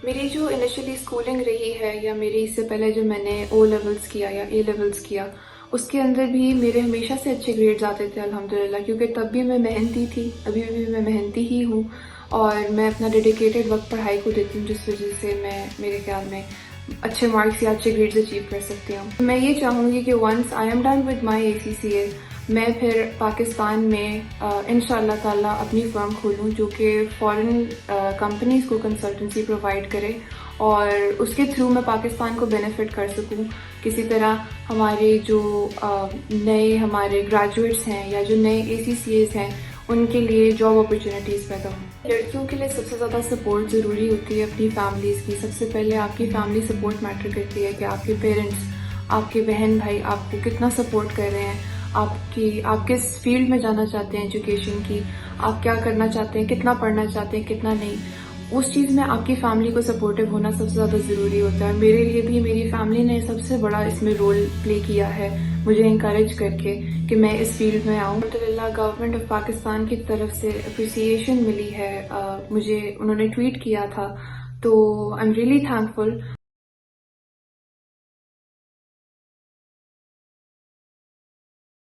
میری جو initially schooling رہی ہے یا میری اس سے پہلے جو میں نے او لیولز کیا یا اے لیولز کیا، اس کے اندر بھی میرے ہمیشہ سے اچھے گریڈز آتے تھے الحمدللہ، کیونکہ تب بھی میں محنتی تھی، ابھی بھی میں محنتی ہی ہوں، اور میں اپنا ڈیڈیکیٹڈ وقت پڑھائی کو دیتی ہوں، جس وجہ سے میں میرے خیال میں اچھے مارکس یا اچھے گریڈز اچیو کر سکتی ہوں۔ میں یہ چاہوں گی کہ once I am done with my ACCA، میں پھر پاکستان میں انشاءاللہ تعالیٰ اپنی فرم کھولوں جو کہ فارن کمپنیز کو کنسلٹنسی پرووائڈ کرے، اور اس کے تھرو میں پاکستان کو بینیفٹ کر سکوں۔ کسی طرح ہمارے جو نئے ہمارے گریجویٹس ہیں یا جو نئے ACCAs ہیں، ان کے لیے جاب اپرچونیٹیز پیدا ہوں۔ لڑکیوں کے لیے سب سے زیادہ سپورٹ ضروری ہوتی ہے اپنی فیملیز کی۔ سب سے پہلے آپ کی فیملی سپورٹ میٹر کرتی ہے کہ آپ کے پیرنٹس، آپ کے بہن بھائی آپ کو کتنا سپورٹ کر رہے ہیں، آپ کس فیلڈ میں جانا چاہتے ہیں ایجوکیشن کی، آپ کیا کرنا چاہتے ہیں، کتنا پڑھنا چاہتے ہیں، کتنا نہیں۔ اس چیز میں آپ کی فیملی کو سپورٹیو ہونا سب سے زیادہ ضروری ہوتا ہے۔ میرے لیے بھی میری فیملی نے سب سے بڑا اس میں رول پلے کیا ہے، مجھے انکریج کر کے کہ میں اس فیلڈ میں آؤں۔ الحمدللہ گورنمنٹ آف پاکستان کی طرف سے اپریسیشن ملی ہے، مجھے انہوں نے ٹویٹ کیا تھا، تو I am really thank full.